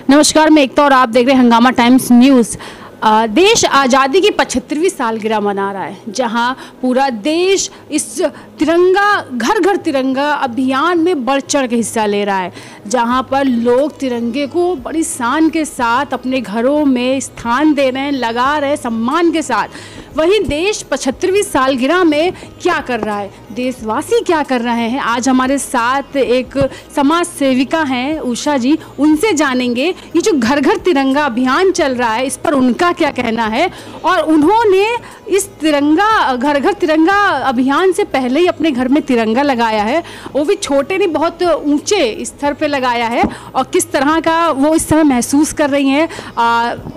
नमस्कार, मैं एकता और आप देख रहे हैं हंगामा टाइम्स न्यूज़। देश आज़ादी की 75वीं सालगिरह मना रहा है, जहां पूरा देश इस तिरंगा घर घर तिरंगा अभियान में बढ़ चढ़ के हिस्सा ले रहा है, जहां पर लोग तिरंगे को बड़ी शान के साथ अपने घरों में स्थान दे रहे हैं, लगा रहे हैं सम्मान के साथ। वहीं देश 75वीं सालगिरह में क्या कर रहा है, देशवासी क्या कर रहे हैं, आज हमारे साथ एक समाज सेविका हैं उषा जी, उनसे जानेंगे ये जो घर घर तिरंगा अभियान चल रहा है इस पर उनका क्या कहना है। और उन्होंने इस तिरंगा घर घर तिरंगा अभियान से पहले ही अपने घर में तिरंगा लगाया है, वो भी छोटे नहीं बहुत ऊंचे स्तर पे लगाया है, और किस तरह का वो इस समय महसूस कर रही हैं।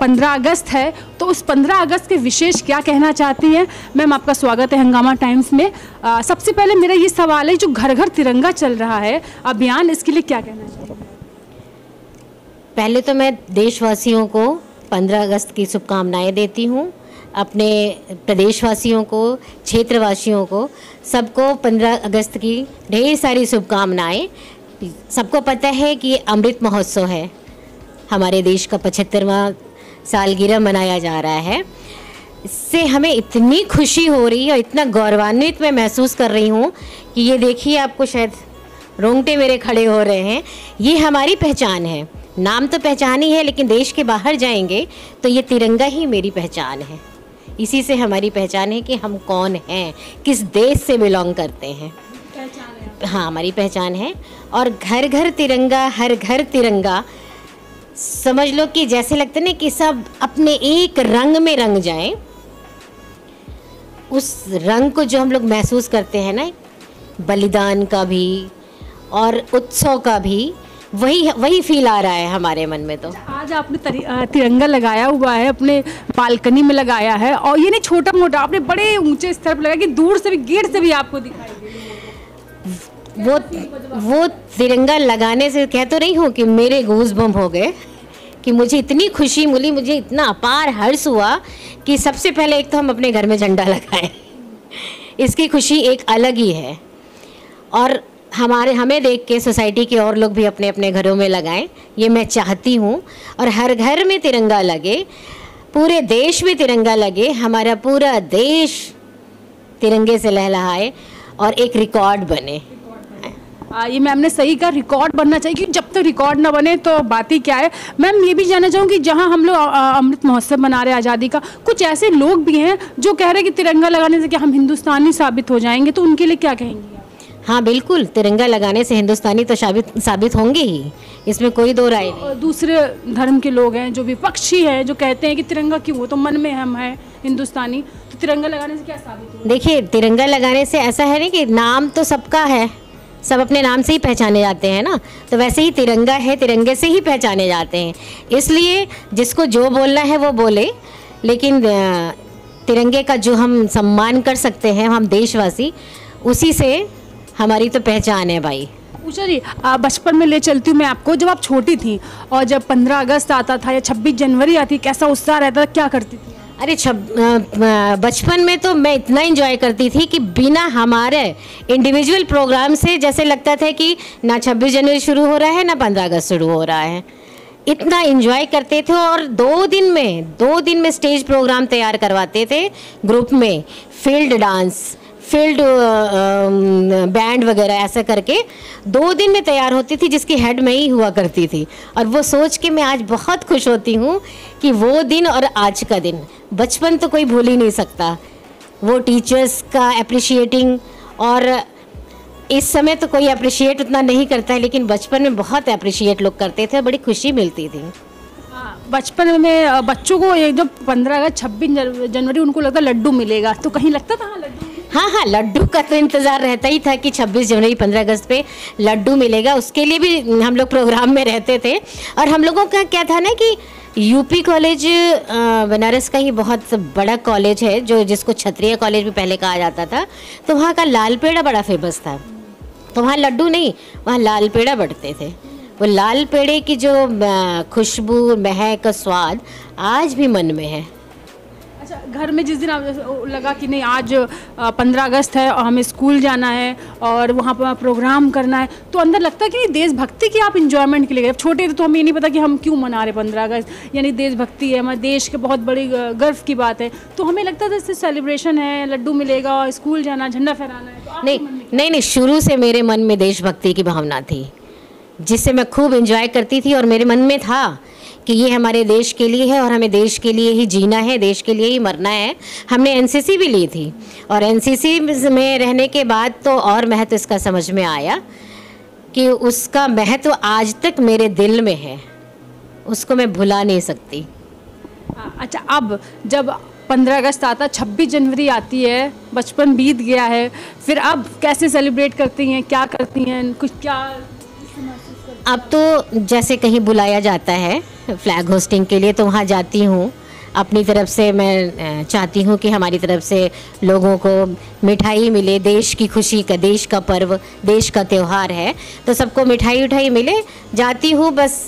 15 अगस्त है, तो उस 15 अगस्त के विशेष क्या कहना चाहती हैं। मैम, आपका स्वागत है हंगामा टाइम्स में। सबसे पहले मेरा ये सवाल है, जो घर घर तिरंगा चल रहा है अभियान, इसके लिए क्या कहना चाहिए? पहले तो मैं देशवासियों को 15 अगस्त की शुभकामनाएं देती हूँ, अपने प्रदेशवासियों को, क्षेत्रवासियों को, सबको 15 अगस्त की ढेर सारी शुभकामनाएं। सबको पता है कि अमृत महोत्सव है, हमारे देश का 75वां सालगिरह मनाया जा रहा है। इससे हमें इतनी खुशी हो रही है और इतना गौरवान्वित मैं महसूस कर रही हूँ कि ये देखिए, आपको शायद रोंगटे मेरे खड़े हो रहे हैं। ये हमारी पहचान है, नाम तो पहचान ही है, लेकिन देश के बाहर जाएंगे तो ये तिरंगा ही मेरी पहचान है। इसी से हमारी पहचान है कि हम कौन हैं, किस देश से बिलोंग करते हैं। हाँ, हमारी पहचान है। और घर घर तिरंगा, हर घर तिरंगा, समझ लो कि जैसे लगता है ना कि सब अपने एक रंग में रंग जाएं। उस रंग को जो हम लोग महसूस करते हैं ना, बलिदान का भी और उत्सव का भी, वही फील आ रहा है हमारे मन में। तो आज आपने तिरंगा लगाया हुआ है, अपने बालकनी में लगाया है, और ये नहीं छोटा मोटा, आपने बड़े ऊंचे स्तर पर लगाया कि दूर से भी, गेट से भी आपको दिखाई दे रही है। वो तिरंगा लगाने से कह तो रही हूँ कि मेरे गूज़बम्प हो गए, कि मुझे इतनी खुशी मिली, मुझे इतना अपार हर्ष हुआ कि सबसे पहले एक तो हम अपने घर में झंडा लगाएं। इसकी खुशी एक अलग ही है। और हमें देख के सोसाइटी के और लोग भी अपने अपने घरों में लगाएं, ये मैं चाहती हूँ। और हर घर में तिरंगा लगे, पूरे देश में तिरंगा लगे, हमारा पूरा देश तिरंगे से लहलहाए और एक रिकॉर्ड बने। ये मैम ने सही कहा, रिकॉर्ड बनना चाहिए, क्योंकि जब तक रिकॉर्ड ना बने तो बात ही क्या है। मैम, ये भी जानना चाहूँगी, जहाँ हम लोग अमृत महोत्सव मना रहे हैं आज़ादी का, कुछ ऐसे लोग भी हैं जो कह रहे हैं कि तिरंगा लगाने से क्या हम हिंदुस्तानी साबित हो जाएंगे, तो उनके लिए क्या कहेंगी? हाँ बिल्कुल, तिरंगा लगाने से हिंदुस्तानी तो साबित होंगे ही, इसमें कोई दो राय नहीं। दूसरे धर्म के लोग हैं जो विपक्षी हैं, जो कहते हैं कि तिरंगा क्यों, वो तो मन में हम है हिंदुस्तानी, तो तिरंगा लगाने से क्या साबित होगा? देखिए, तिरंगा लगाने से ऐसा है ना कि नाम तो सबका है, सब अपने नाम से ही पहचाने जाते हैं ना, तो वैसे ही तिरंगा है, तिरंगे से ही पहचाने जाते हैं। इसलिए जिसको जो बोलना है वो बोले, लेकिन तिरंगे का जो हम सम्मान कर सकते हैं, हम देशवासी, उसी से हमारी तो पहचान है भाई। उषा जी, बचपन में ले चलती हूँ मैं आपको, जब आप छोटी थी और जब 15 अगस्त आता था या 26 जनवरी आती, कैसा उत्साह रहता था, क्या करती थी? अरे बचपन में तो मैं इतना एंजॉय करती थी कि बिना हमारे इंडिविजुअल प्रोग्राम से जैसे लगता था कि ना 26 जनवरी शुरू हो रहा है ना 15 अगस्त शुरू हो रहा है। इतना एंजॉय करते थे। और 2 दिन में स्टेज प्रोग्राम तैयार करवाते थे ग्रुप में, फील्ड डांस, फील्ड बैंड वगैरह, ऐसा करके 2 दिन में तैयार होती थी, जिसकी हेड में ही हुआ करती थी। और वो सोच के मैं आज बहुत खुश होती हूँ कि वो दिन और आज का दिन, बचपन तो कोई भूल ही नहीं सकता। वो टीचर्स का अप्रिशिएटिंग, और इस समय तो कोई अप्रिशिएट उतना नहीं करता है, लेकिन बचपन में बहुत अप्रिशिएट लोग करते थे, बड़ी खुशी मिलती थी। बचपन में बच्चों को जब 15 अगस्त 26 जनवरी उनको लगता लड्डू मिलेगा, तो कहीं लगता था हाँ लड्डू? हाँ, लड्डू का तो इंतज़ार रहता ही था कि 26 जनवरी 15 अगस्त पे लड्डू मिलेगा, उसके लिए भी हम लोग प्रोग्राम में रहते थे। और हम लोगों का क्या था ना कि यूपी कॉलेज बनारस का ही बहुत बड़ा कॉलेज है, जिसको क्षत्रिय कॉलेज भी पहले कहा जाता था, तो वहाँ का लाल पेड़ा बड़ा फेमस था। तो वहाँ लड्डू नहीं, वहाँ लाल पेड़ा बढ़ते थे। वो लाल पेड़े की जो खुशबू, महक, स्वाद आज भी मन में है। अच्छा, घर में जिस दिन आप लगा कि नहीं आज 15 अगस्त है और हमें स्कूल जाना है और वहाँ पर प्रोग्राम करना है, तो अंदर लगता है कि देशभक्ति की आप इंजॉयमेंट के लिए गए। छोटे थे तो हमें ये नहीं पता कि हम क्यों मना रहे 15 अगस्त, यानी देशभक्ति है, हमारे देश के बहुत बड़ी गर्व की बात है, तो हमें लगता था इससे सेलिब्रेशन है, लड्डू मिलेगा और स्कूल जाना, झंडा फहराना है। तो नहीं, शुरू से मेरे मन में देशभक्ति की भावना थी, जिससे मैं खूब एंजॉय करती थी और मेरे मन में था कि ये हमारे देश के लिए है और हमें देश के लिए ही जीना है, देश के लिए ही मरना है। हमने एनसीसी भी ली थी और एनसीसी में रहने के बाद तो और महत्व इसका समझ में आया कि उसका महत्व आज तक मेरे दिल में है, उसको मैं भुला नहीं सकती। अच्छा, अब जब 15 अगस्त आता, 26 जनवरी आती है, बचपन बीत गया है, फिर अब कैसे सेलिब्रेट करती हैं, क्या करती हैं, कुछ क्या? अब तो जैसे कहीं बुलाया जाता है फ्लैग होस्टिंग के लिए तो वहाँ जाती हूँ। अपनी तरफ से मैं चाहती हूँ कि हमारी तरफ से लोगों को मिठाई मिले, देश की खुशी का, देश का पर्व, देश का त्यौहार है तो सबको मिठाई उठाई मिले। जाती हूँ बस।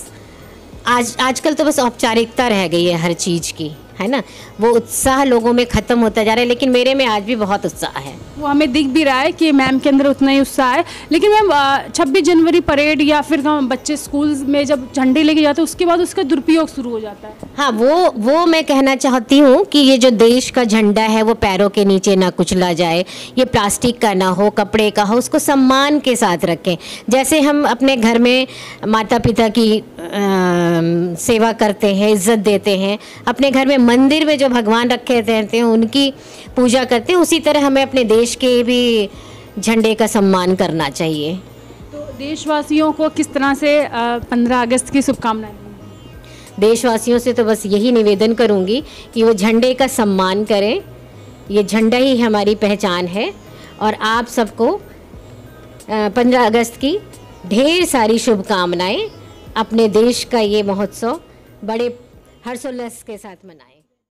आजकल तो बस औपचारिकता रह गई है हर चीज़ की, है ना, वो उत्साह लोगों में ख़त्म होता जा रहा है, लेकिन मेरे में आज भी बहुत उत्साह है। वो हमें दिख भी रहा है कि मैम के अंदर उतना ही उत्साह है। लेकिन मैम 26 जनवरी परेड या फिर बच्चे स्कूल में जब झंडे लेके जाते हैं उसके बाद उसका दुरुपयोग शुरू हो जाता है। हाँ, वो मैं कहना चाहती हूँ कि ये जो देश का झंडा है वो पैरों के नीचे ना कुचला जाए, ये प्लास्टिक का ना हो, कपड़े का हो, उसको सम्मान के साथ रखें। जैसे हम अपने घर में माता पिता की सेवा करते हैं, इज्जत देते हैं, अपने घर में मंदिर में जो भगवान रखे रहते हैं उनकी पूजा करते हैं, उसी तरह हमें अपने देश के भी झंडे का सम्मान करना चाहिए। तो देशवासियों को किस तरह से 15 अगस्त की शुभकामनाएं? देशवासियों से तो बस यही निवेदन करूंगी कि वो झंडे का सम्मान करें, ये झंडा ही हमारी पहचान है। और आप सबको 15 अगस्त की ढेर सारी शुभकामनाएं। अपने देश का ये महोत्सव बड़े हर्षोल्लास के साथ मनाएं।